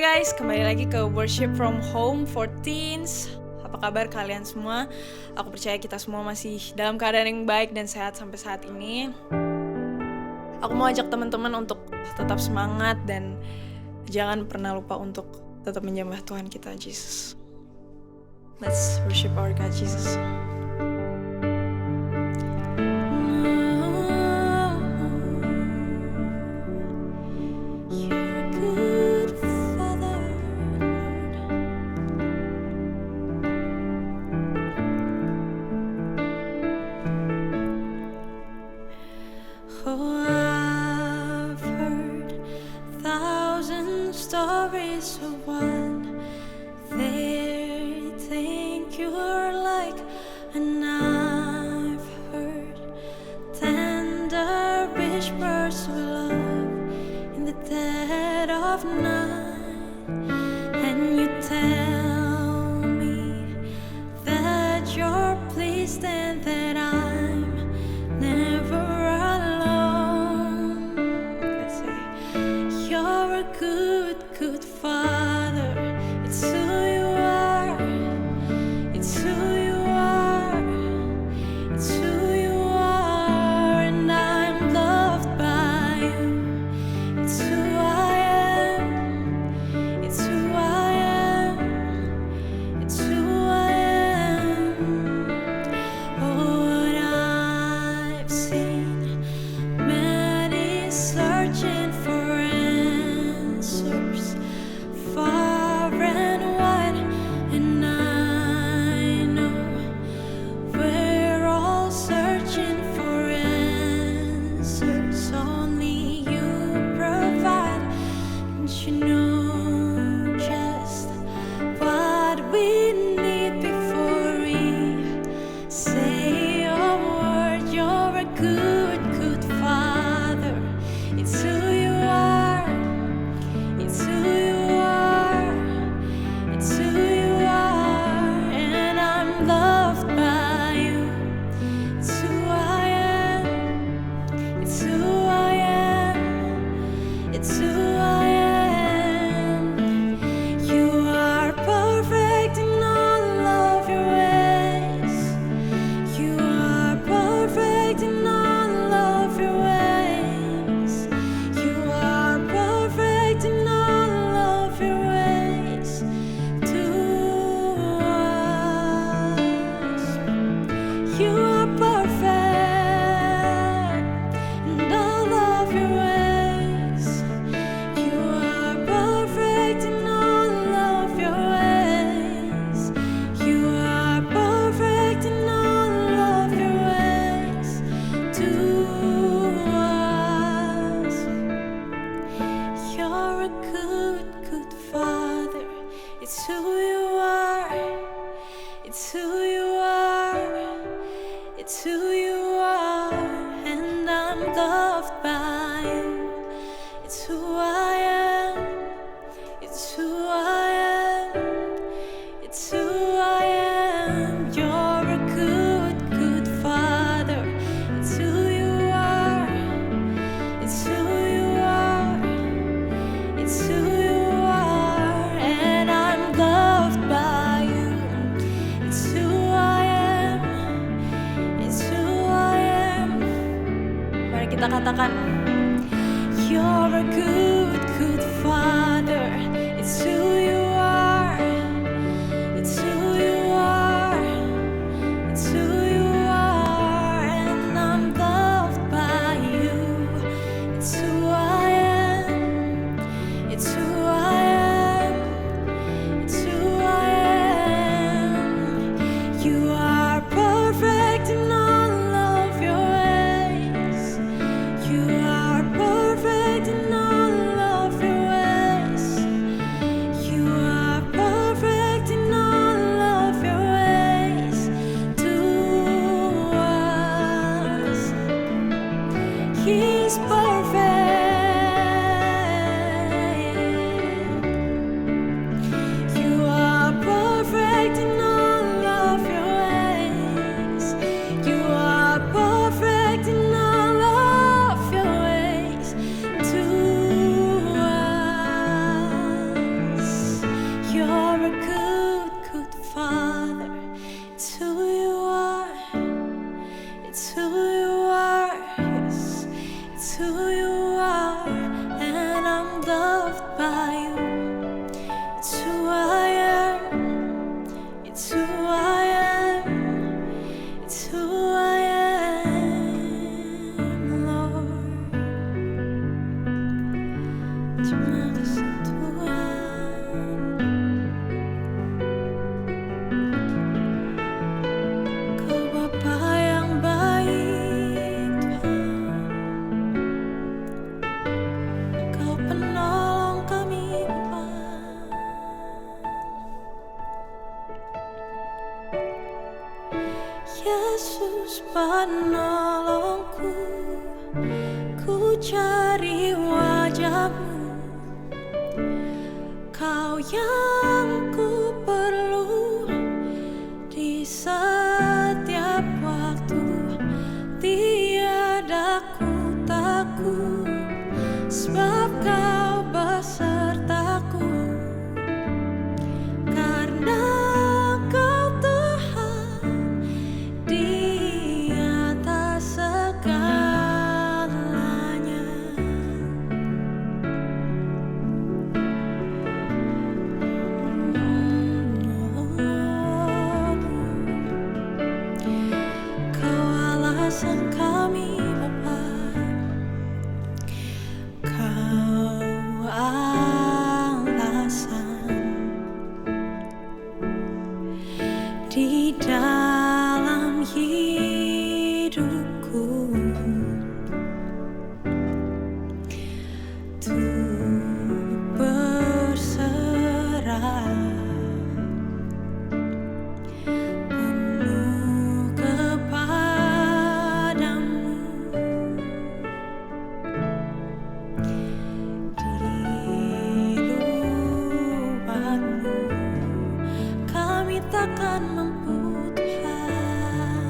guys, kembali lagi ke Worship from Home for Teens. Apa kabar kalian semua? Aku percaya kita semua masih dalam keadaan yang baik dan sehat sampai saat ini. Aku mau ajak teman-teman untuk tetap semangat dan jangan pernah lupa untuk tetap menyembah Tuhan kita, Jesus. Let's worship our God, Jesus. Stories of what they think you're like, and I've heard tender whispers of love in the dead of night, and you tell me that you're pleased and that I'm never alone. Let's say you're a good Father. It's who you are. It's who you are. It's who you are, and I'm loved by you. It's who I am. It's who I am. It's who I am. Oh, what I've seen, many searching for answers far and wide, and I know we're all searching for answers only you provide, and you know just what we need before we say a word. You're a good Father. It's who you are. It's who you are. It's who you are, and I'm loved by you. It's who I am. It's who I am. It's who I am. You are perfect in all of your ways. You are perfect in all of your ways. You are perfect in all of your ways to us. You are perfect in all of your ways. You are perfect in all of your ways. You are perfect in all of your ways to us. You're a good Father. It's who you are. It's who you are. It's who you are, and I'm loved by you. It's who I am. It's who I am. It's who I am. You're a good Father. It's who you are. It's who you are. It's who you are, and I'm loved by you. It's who I am. It's who I am. Mari kita katakan, You're a good Father. It's who you are. It's who you are. It's who you are, and I'm loved by you. It's who I am. It's who I am. It's who I am. You are perfect in all of your ways. You are perfect in all of your ways. by you. It's who I am. It's who I am. It's who I am, Lord. Terima kasih Tuhan. Kau Bapa yang baik, Tuhan. Kau penolong kami, Bapa. Yesus penolongku, ku cari wajah-Mu. Kau yang ku perlu di setiap waktu. Tiada ku takut, sebab Kau besertaku. Karena Kau Tuhan di atas segalanya. Kau alasan kami, Bapa. Kau alasan di dalam hidupku. Untuk berserah penuh kepadamu. Di luar-Mu kami takkan mampu, Tuhan.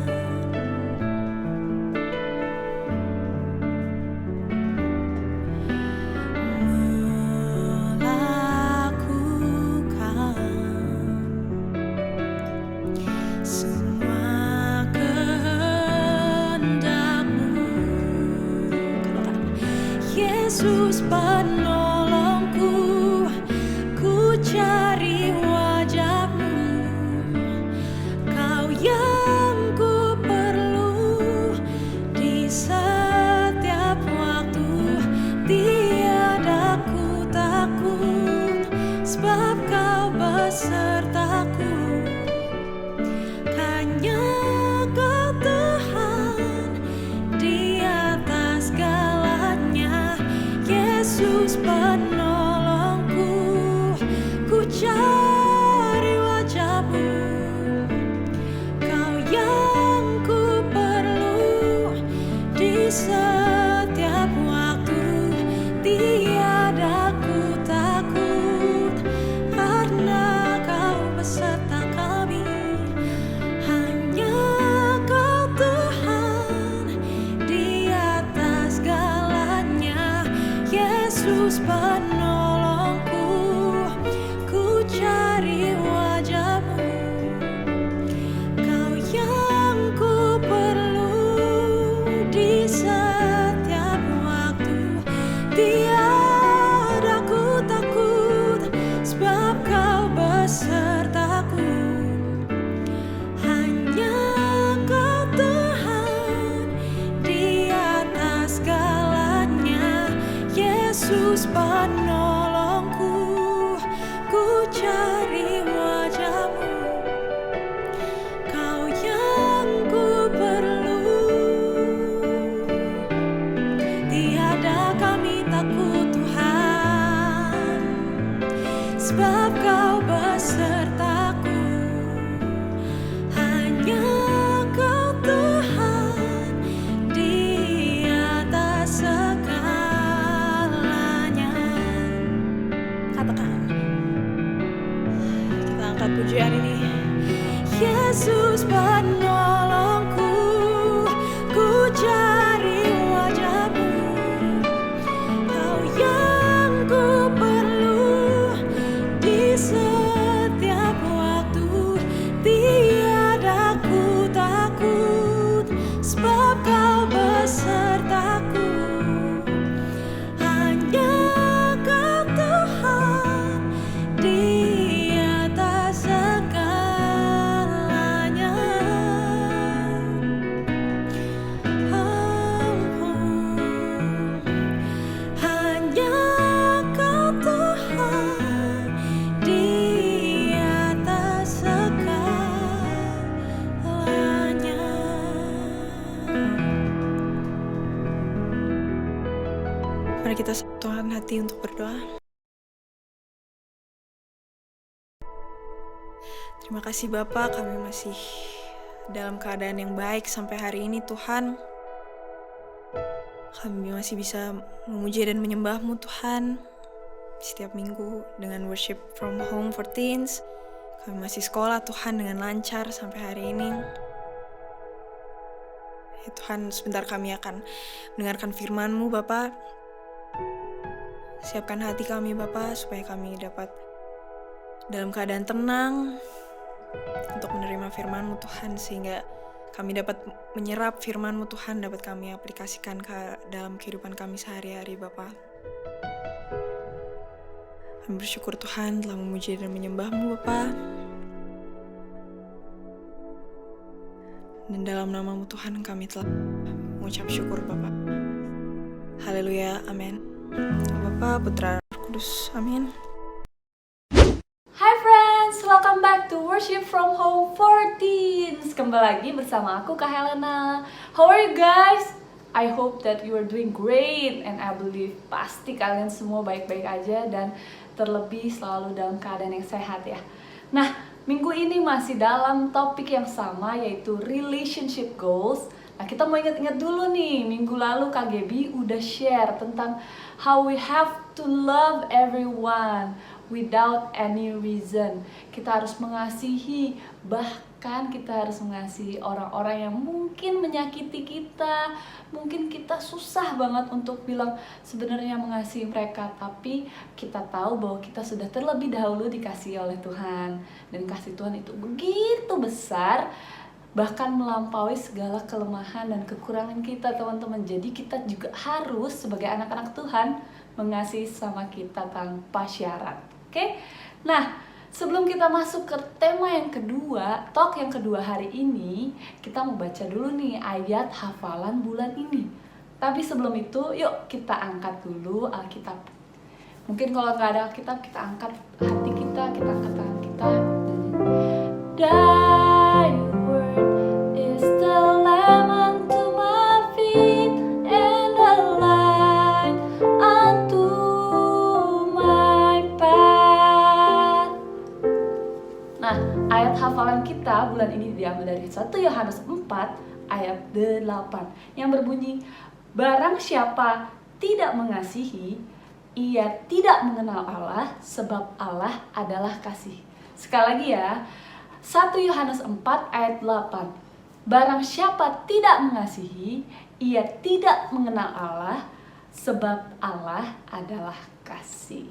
Melakukan semua kehendak-Mu. Katakan, Yesus penolongku, ku cari wajah-Mu. Kau yang ku perlu di setiap waktu. Tiada ku takut, sebab Kau besertaku. Hanya Kau Tuhan di atas segalanya. Yesus penolongku, ku cari wajah-Mu. Kau yang ku perlu di setiap waktu. Tiada ku takut, karena Kau beserta kami. Hanya Kau Tuhan di atas segalanya. Yesus penolongku, ku cari wajah-Mu. Kau yang ku perlu di setiap waktu. Tiada ku takut, sebab Kau besertaku. Hanya Kau Tuhan di atas segalanya. Yesus penolongku, ku cari wajah-Mu. Kau yang ku perlu. Tiada kami takut, Tuhan, sebab Kau besertaku. Hanya Kau Tuhan di atas segalanya. Katakan, kita angkat pujian ini. Yesus penolongku, ku cari wajah-Mu. Kau yang ku perlu di setiap waktu. Tiada ku takut, sebab Kau besertaku. Hanya Kau Tuhan Tuhan hati untuk berdoa. Terima kasih Bapa, kami masih dalam keadaan yang baik sampai hari ini Tuhan. Kami masih bisa memuji dan menyembah-Mu Tuhan setiap minggu dengan worship from home for teens. Kami masih sekolah Tuhan dengan lancar sampai hari ini. Ya Tuhan, sebentar kami akan mendengarkan firman-Mu Bapa. Siapkan hati kami Bapa supaya kami dapat dalam keadaan tenang untuk menerima firman-Mu Tuhan, sehingga kami dapat menyerap firman-Mu Tuhan, dapat kami aplikasikan ke dalam kehidupan kami sehari-hari Bapa. Kami bersyukur Tuhan telah memuji dan menyembah-Mu Bapa. Dan dalam nama-Mu Tuhan kami telah mengucap syukur Bapa. Haleluya, amin. Bapa, Putra, Roh Kudus, amin. Hi friends, welcome back to Worship from Home 14. Kembali lagi bersama aku Kak Helena. How are you guys? I hope that you are doing great, and I believe pasti kalian semua baik-baik aja dan terlebih selalu dalam keadaan yang sehat ya. Nah, minggu ini masih dalam topik yang sama, yaitu relationship goals. Nah, kita mau ingat-ingat dulu nih, minggu lalu KGB udah share tentang how we have to love everyone without any reason. Kita harus mengasihi, bahkan kita harus mengasihi orang-orang yang mungkin menyakiti kita. Mungkin kita susah banget untuk bilang sebenarnya mengasihi mereka, tapi kita tahu bahwa kita sudah terlebih dahulu dikasihi oleh Tuhan. Dan kasih Tuhan itu begitu besar, bahkan melampaui segala kelemahan dan kekurangan kita teman-teman. Jadi kita juga harus sebagai anak-anak Tuhan mengasihi sama kita tanpa syarat. Oke? Nah, sebelum kita masuk ke tema yang kedua, talk yang kedua hari ini, kita mau baca dulu nih ayat hafalan bulan ini. Tapi sebelum itu, yuk kita angkat dulu Alkitab. Mungkin kalau nggak ada Alkitab, kita angkat hati kita angkat tangan kita. Thy word is the lamp unto my feet and a light unto my path. Nah, ayat hafalan kita bulan ini diambil dari 1 Yohanes 4 ayat 8 yang berbunyi, barang siapa tidak mengasihi, ia tidak mengenal Allah, sebab Allah adalah kasih. Sekali lagi ya, 1 Yohanes 4 ayat 8. Barang siapa tidak mengasihi, ia tidak mengenal Allah, sebab Allah adalah kasih.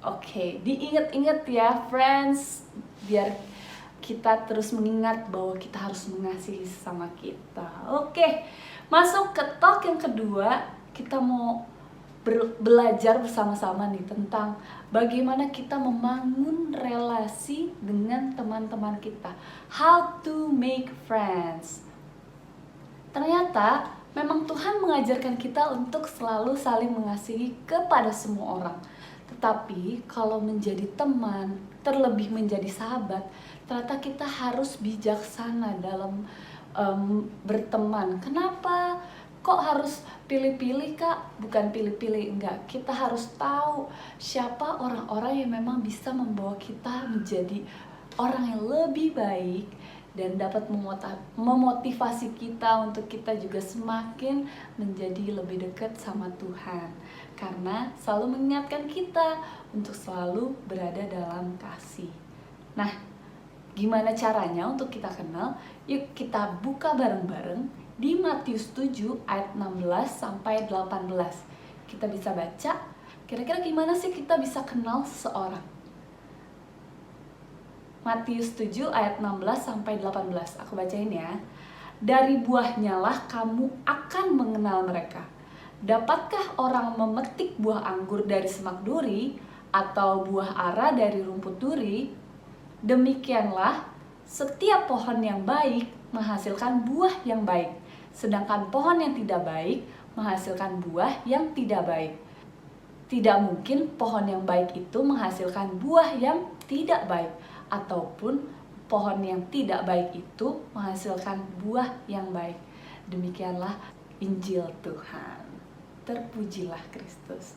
Oke, diingat-ingat ya friends, biar kita terus mengingat bahwa kita harus mengasihi sesama kita. Oke, masuk ke talk yang kedua, kita mau belajar bersama-sama nih tentang bagaimana kita membangun relasi dengan teman-teman kita. How to make friends. Ternyata memang Tuhan mengajarkan kita untuk selalu saling mengasihi kepada semua orang. Tetapi kalau menjadi teman, terlebih menjadi sahabat, ternyata kita harus bijaksana dalam berteman. Kenapa? Kok harus pilih-pilih Kak? Bukan pilih-pilih, enggak. Kita harus tahu siapa orang-orang yang memang bisa membawa kita menjadi orang yang lebih baik dan dapat memotivasi kita untuk kita juga semakin menjadi lebih dekat sama Tuhan. Karena selalu mengingatkan kita untuk selalu berada dalam kasih. Nah, gimana caranya untuk kita kenal? Yuk kita buka bareng-bareng di Matius 7 ayat 16 sampai 18. Kita bisa baca, kira-kira gimana sih kita bisa kenal seseorang? Matius 7 ayat 16 sampai 18. Aku bacain ya. Dari buahnya lah kamu akan mengenal mereka. Dapatkah orang memetik buah anggur dari semak duri atau buah ara dari rumput duri? Demikianlah setiap pohon yang baik menghasilkan buah yang baik, sedangkan pohon yang tidak baik menghasilkan buah yang tidak baik. Tidak mungkin pohon yang baik itu menghasilkan buah yang tidak baik, ataupun pohon yang tidak baik itu menghasilkan buah yang baik. Demikianlah Injil Tuhan. Terpujilah Kristus.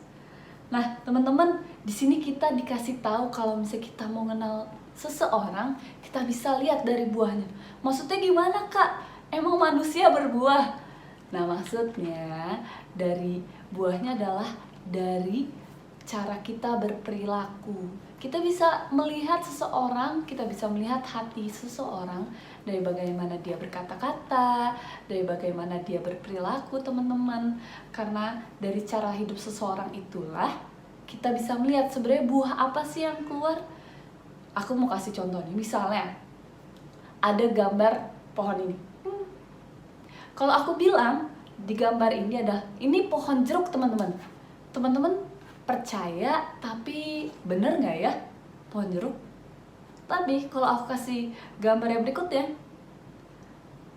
Nah, teman-teman, di sini kita dikasih tahu kalau misalnya kita mau kenal seseorang, kita bisa lihat dari buahnya. Maksudnya gimana, Kak? Emang manusia berbuah? Nah, maksudnya dari buahnya adalah dari cara kita berperilaku. Kita bisa melihat seseorang, kita bisa melihat hati seseorang dari bagaimana dia berkata-kata, dari bagaimana dia berperilaku, teman-teman. Karena dari cara hidup seseorang itulah kita bisa melihat sebenarnya buah apa sih yang keluar. Aku mau kasih contoh nih, misalnya ada gambar pohon ini. Kalau aku bilang di gambar ini pohon jeruk, teman-teman. Teman-teman percaya, tapi bener nggak ya pohon jeruk? Tapi kalau aku kasih gambar yang berikutnya,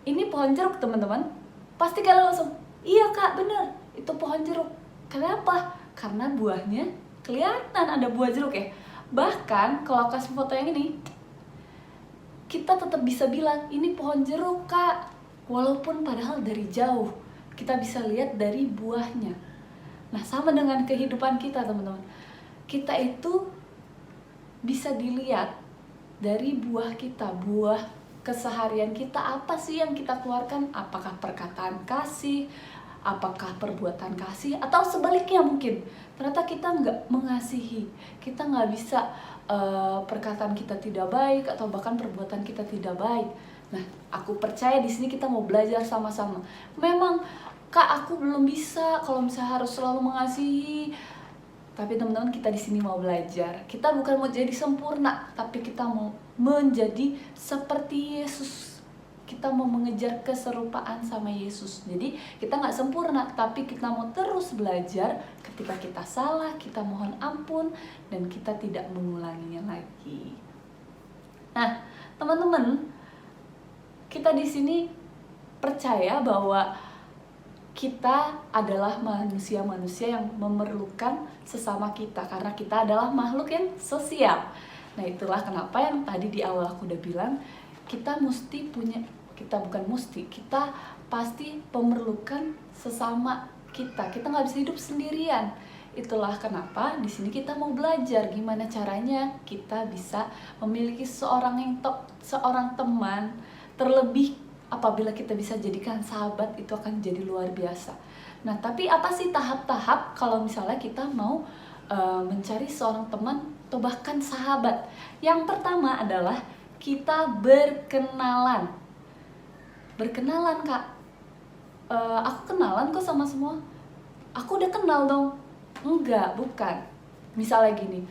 ini pohon jeruk, teman-teman, pasti kalian langsung, iya Kak, bener, itu pohon jeruk. Kenapa? Karena buahnya kelihatan ada buah jeruk ya. Bahkan kalau aku kasih foto yang ini, kita tetap bisa bilang ini pohon jeruk, Kak, walaupun padahal dari jauh kita bisa lihat dari buahnya. Nah, sama dengan kehidupan kita, teman-teman. Kita itu bisa dilihat dari buah kita, buah keseharian kita. Apa sih yang kita keluarkan? Apakah perkataan kasih, apakah perbuatan kasih, atau sebaliknya mungkin. Ternyata kita nggak mengasihi, kita nggak bisa perkataan kita tidak baik, atau bahkan perbuatan kita tidak baik. Nah, aku percaya di sini kita mau belajar sama-sama. Memang Kak, aku belum bisa kalau misalnya harus selalu mengasihi. Tapi teman-teman, kita di sini mau belajar. Kita bukan mau jadi sempurna, tapi kita mau menjadi seperti Yesus. Kita mau mengejar keserupaan sama Yesus. Jadi kita nggak sempurna, tapi kita mau terus belajar. Ketika kita salah, kita mohon ampun dan kita tidak mengulanginya lagi. Nah, teman-teman, kita di sini percaya bahwa kita adalah manusia-manusia yang memerlukan sesama kita, karena kita adalah makhluk yang sosial. Nah, itulah kenapa yang tadi di awal aku udah bilang, kita pasti memerlukan sesama kita. Kita nggak bisa hidup sendirian. Itulah kenapa di sini kita mau belajar gimana caranya kita bisa memiliki seorang teman, terlebih apabila kita bisa jadikan sahabat, itu akan jadi luar biasa. Nah, tapi apa sih tahap-tahap kalau misalnya kita mau mencari seorang teman atau bahkan sahabat? Yang pertama adalah kita berkenalan. Berkenalan, Kak. Aku kenalan kok sama semua. Aku udah kenal dong. Enggak, bukan. Misalnya gini,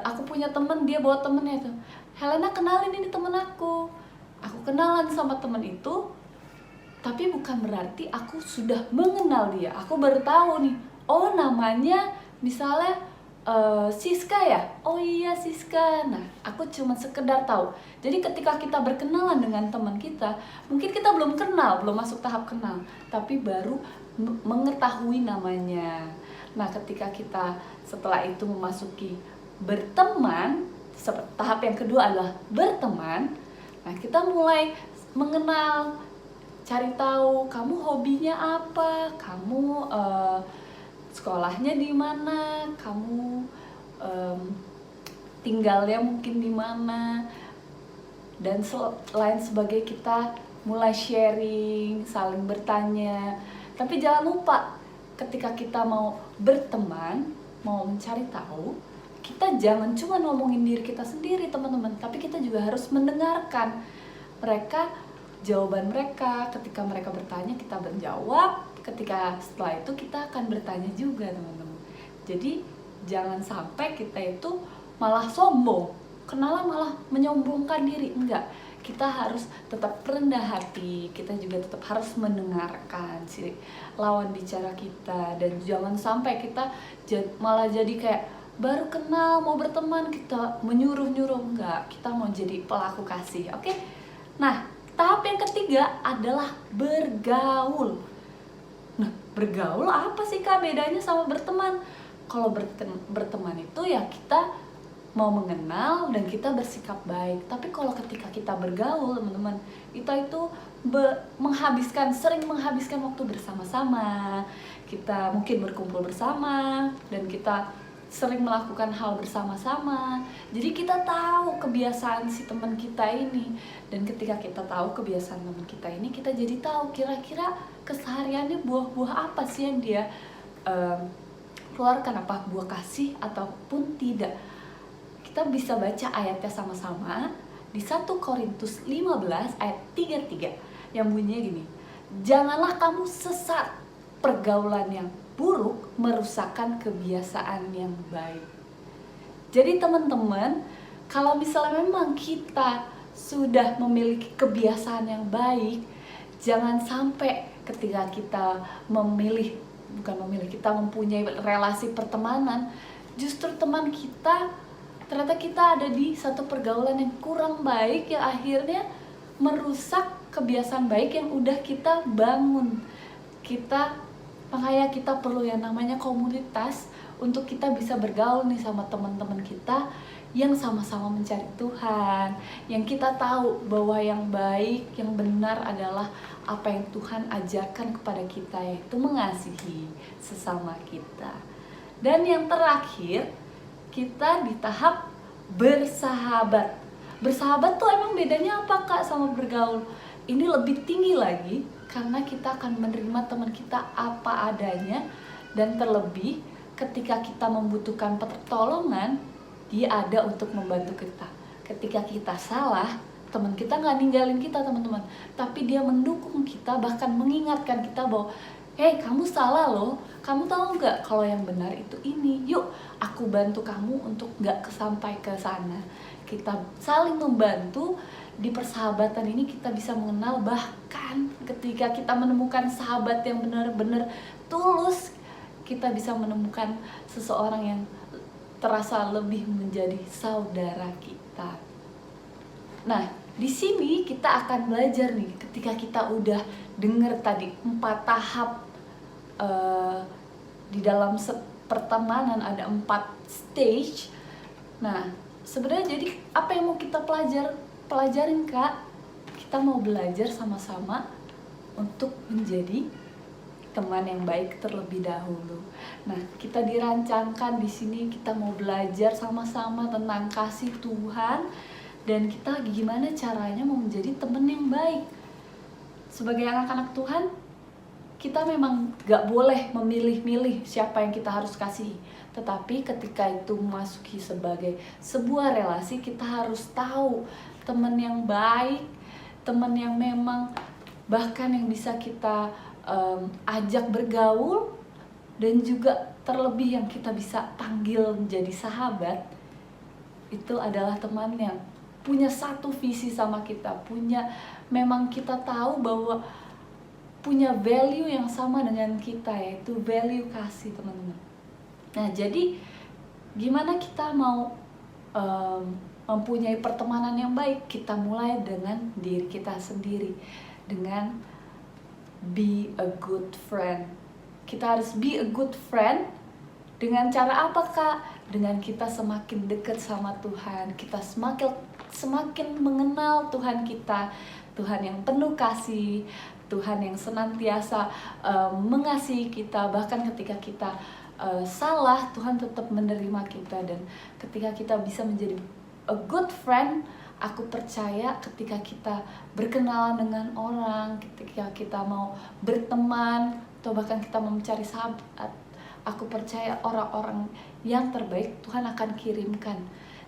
aku punya temen, dia bawa temennya tuh, Helena, kenalin ini temen aku. Aku kenalan sama temen itu, tapi bukan berarti aku sudah mengenal dia. Aku baru tahu nih, oh namanya misalnya Siska ya? Oh iya Siska. Nah, aku cuma sekedar tahu. Jadi ketika kita berkenalan dengan teman kita, mungkin kita belum kenal, belum masuk tahap kenal, tapi baru mengetahui namanya. Nah, ketika kita setelah itu memasuki berteman, tahap yang kedua adalah berteman. Nah, kita mulai mengenal, cari tahu kamu hobinya apa, kamu sekolahnya di mana, kamu tinggalnya mungkin di mana, dan lain sebagainya. Kita mulai sharing, saling bertanya. Tapi jangan lupa, ketika kita mau berteman, mau mencari tahu, kita jangan cuma ngomongin diri kita sendiri, teman-teman, tapi kita juga harus mendengarkan mereka, jawaban mereka. Ketika mereka bertanya, kita menjawab. Ketika setelah itu kita akan bertanya juga, teman-teman. Jadi jangan sampai kita itu malah sombong, kenalan malah menyombongkan diri. Enggak, kita harus tetap rendah hati. Kita juga tetap harus mendengarkan si lawan bicara kita, dan jangan sampai kita malah jadi kayak baru kenal mau berteman kita menyuruh-nyuruh. Enggak, kita mau jadi pelaku kasih. Oke? Nah, tahap yang ketiga adalah bergaul. Nah, bergaul apa sih Kak bedanya sama berteman? Kalau berteman itu ya kita mau mengenal dan kita bersikap baik. Tapi kalau ketika kita bergaul, teman-teman, kita itu sering menghabiskan waktu bersama-sama. Kita mungkin berkumpul bersama dan kita sering melakukan hal bersama-sama. Jadi kita tahu kebiasaan si teman kita ini, dan ketika kita tahu kebiasaan teman kita ini, kita jadi tahu kira-kira kesehariannya buah-buah apa sih yang dia keluarkan, apa buah kasih ataupun tidak. Kita bisa baca ayatnya sama-sama di 1 Korintus 15 ayat 33 yang bunyinya gini: janganlah kamu sesat, pergaulan yang buruk merusakkan kebiasaan yang baik. Jadi teman-teman, kalau misalnya memang kita sudah memiliki kebiasaan yang baik, jangan sampai ketika kita kita mempunyai relasi pertemanan, justru teman kita ternyata kita ada di satu pergaulan yang kurang baik, yang akhirnya merusak kebiasaan baik yang udah kita bangun. Makanya kita perlu yang namanya komunitas untuk kita bisa bergaul nih sama teman-teman kita yang sama-sama mencari Tuhan, yang kita tahu bahwa yang baik, yang benar adalah apa yang Tuhan ajarkan kepada kita, yaitu mengasihi sesama kita. Dan yang terakhir, kita di tahap bersahabat. Bersahabat tuh emang bedanya apa Kak sama bergaul? Ini lebih tinggi lagi karena kita akan menerima teman kita apa adanya, dan terlebih ketika kita membutuhkan pertolongan, dia ada untuk membantu kita. Ketika kita salah, teman kita nggak ninggalin kita teman-teman, tapi dia mendukung kita, bahkan mengingatkan kita bahwa hey, kamu salah loh, kamu tahu nggak kalau yang benar itu ini, yuk aku bantu kamu untuk nggak sampai ke sana. Kita saling membantu. Di persahabatan ini kita bisa mengenal, bahkan ketika kita menemukan sahabat yang benar-benar tulus, kita bisa menemukan seseorang yang terasa lebih menjadi saudara kita. Nah, di sini kita akan belajar nih, ketika kita udah dengar tadi 4 tahap di dalam pertemanan, ada 4 stage. Nah, sebenarnya jadi apa yang mau kita pelajarin Kak? Kita mau belajar sama-sama untuk menjadi teman yang baik terlebih dahulu. Nah, kita dirancangkan di sini kita mau belajar sama-sama tentang kasih Tuhan, dan kita gimana caranya mau menjadi teman yang baik. Sebagai anak-anak Tuhan, kita memang gak boleh memilih-milih siapa yang kita harus kasih. Tetapi ketika itu memasuki sebagai sebuah relasi, kita harus tahu teman yang baik, teman yang memang bahkan yang bisa kita ajak bergaul, dan juga terlebih yang kita bisa panggil menjadi sahabat, itu adalah teman yang punya satu visi sama kita, memang kita tahu bahwa punya value yang sama dengan kita, yaitu value kasih teman-teman. Nah, jadi gimana kita mau mempunyai pertemanan yang baik? Kita mulai dengan diri kita sendiri, dengan be a good friend. Kita harus be a good friend dengan cara apa Kak? Dengan kita semakin dekat sama Tuhan, kita semakin mengenal Tuhan kita, Tuhan yang penuh kasih, Tuhan yang senantiasa mengasihi kita, bahkan ketika kita salah, Tuhan tetap menerima kita. Dan ketika kita bisa menjadi a good friend, aku percaya ketika kita berkenalan dengan orang, ketika kita mau berteman, atau bahkan kita mau mencari sahabat, aku percaya orang-orang yang terbaik Tuhan akan kirimkan.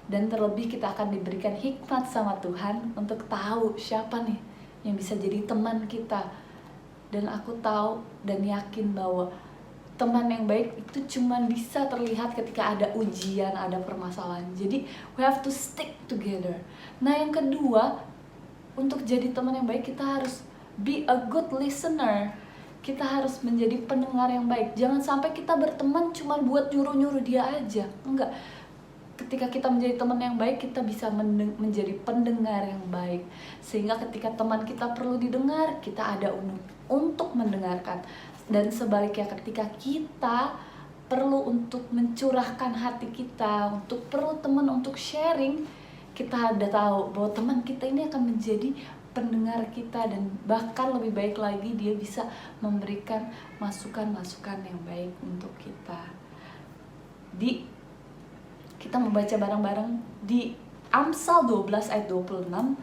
Dan terlebih kita akan diberikan hikmat sama Tuhan untuk tahu siapa nih yang bisa jadi teman kita. Dan aku tahu dan yakin bahwa teman yang baik itu cuma bisa terlihat ketika ada ujian, ada permasalahan. Jadi we have to stick together. Nah, yang kedua, untuk jadi teman yang baik kita harus be a good listener. Kita harus menjadi pendengar yang baik. Jangan sampai kita berteman cuma buat nyuruh-nyuruh dia aja. Enggak. Ketika kita menjadi teman yang baik, kita bisa menjadi pendengar yang baik. Sehingga ketika teman kita perlu didengar, kita ada untuk mendengarkan. Dan sebaliknya, ketika kita perlu untuk mencurahkan hati kita, untuk perlu teman untuk sharing, kita udah tahu bahwa teman kita ini akan menjadi pendengar kita, dan bahkan lebih baik lagi dia bisa memberikan masukan-masukan yang baik untuk kita. Kita membaca bareng-bareng di Amsal 12 ayat 26.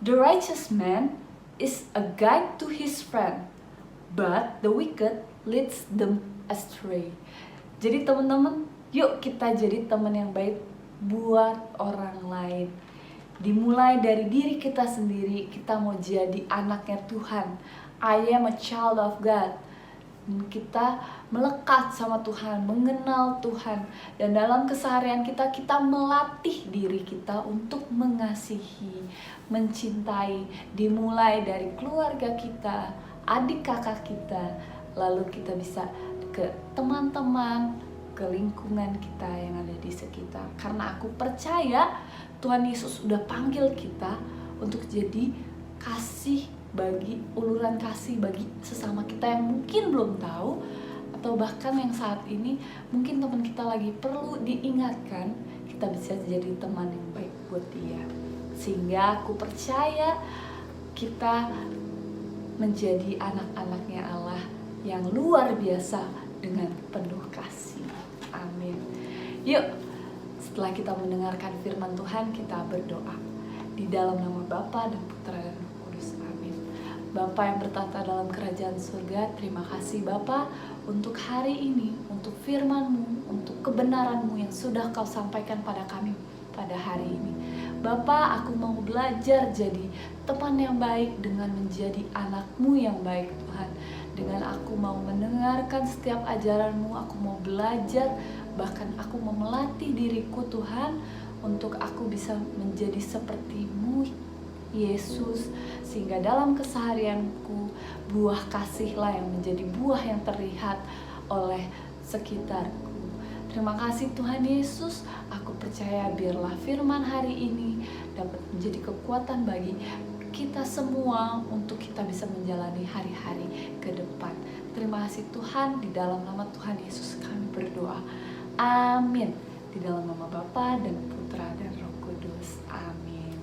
The righteous man is a guide to his friend, but the wicked leads them astray. Jadi teman-teman, yuk kita jadi teman yang baik buat orang lain. Dimulai dari diri kita sendiri, kita mau jadi anaknya Tuhan. I am a child of God. Kita melekat sama Tuhan, mengenal Tuhan. Dan dalam keseharian kita melatih diri kita untuk mengasihi, mencintai. Dimulai dari keluarga kita, adik kakak kita. Lalu kita bisa ke teman-teman, ke lingkungan kita yang ada di sekitar. Karena aku percaya Tuhan Yesus udah panggil kita untuk jadi uluran kasih bagi sesama kita yang mungkin belum tahu, atau bahkan yang saat ini mungkin teman kita lagi perlu diingatkan. Kita bisa jadi teman yang baik buat dia. Sehingga aku percaya kita menjadi anak-anaknya Allah yang luar biasa dengan penuh kasih. Amin. Yuk, setelah kita mendengarkan firman Tuhan, kita berdoa. Di dalam nama Bapa dan Putra dan Roh Kudus. Amin. Bapa yang bertata dalam kerajaan surga, terima kasih Bapa untuk hari ini, untuk firman-Mu, untuk kebenaran-Mu yang sudah Kau sampaikan pada kami pada hari ini. Bapa, aku mau belajar jadi teman yang baik dengan menjadi anak-Mu yang baik Tuhan. Dengan aku mau mendengarkan setiap ajaran-Mu, aku mau belajar, bahkan aku mau melatih diriku Tuhan, untuk aku bisa menjadi seperti-Mu Yesus, sehingga dalam keseharianku buah kasihlah yang menjadi buah yang terlihat oleh sekitarku. Terima kasih Tuhan Yesus, aku percaya biarlah firman hari ini dapat menjadi kekuatan bagi kita semua untuk kita bisa menjalani hari-hari ke depan. Terima kasih Tuhan, di dalam nama Tuhan Yesus kami berdoa. Amin. Di dalam nama Bapa dan Putra dan Roh Kudus. Amin.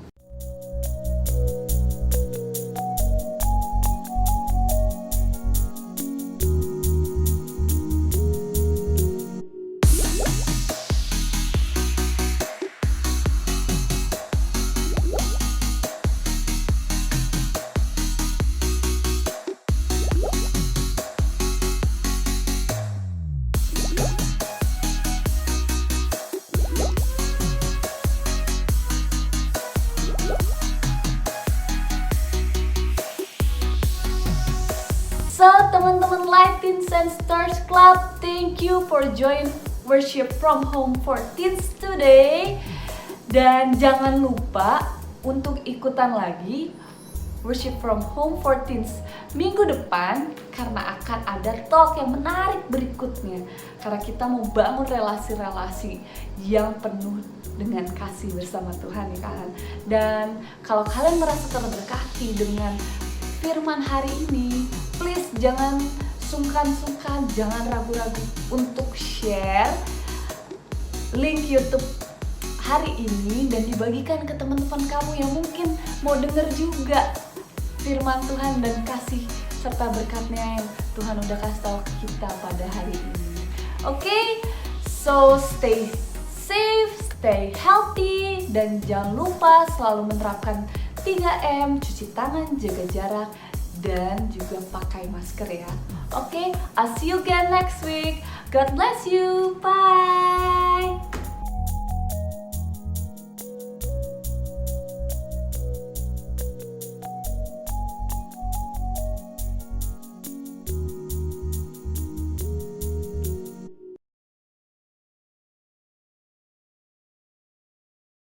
So teman-teman Lightings and Stars Club, thank you for join worship from home for teens today. Dan jangan lupa untuk ikutan lagi worship from home for teens minggu depan, karena akan ada talk yang menarik berikutnya. Karena kita mau bangun relasi-relasi yang penuh dengan kasih bersama Tuhan ya kan. Dan kalau kalian merasa terberkati dengan firman hari ini, please jangan sungkan-sungkan, jangan ragu-ragu untuk share link YouTube hari ini dan dibagikan ke teman-teman kamu yang mungkin mau denger juga firman Tuhan dan kasih serta berkatnya yang Tuhan udah kasih tahu ke kita pada hari ini. Okay? So stay safe, stay healthy, dan jangan lupa selalu menerapkan 3M, cuci tangan, jaga jarak, dan juga pakai masker ya. Oke, I'll see you again next week. God bless you. Bye.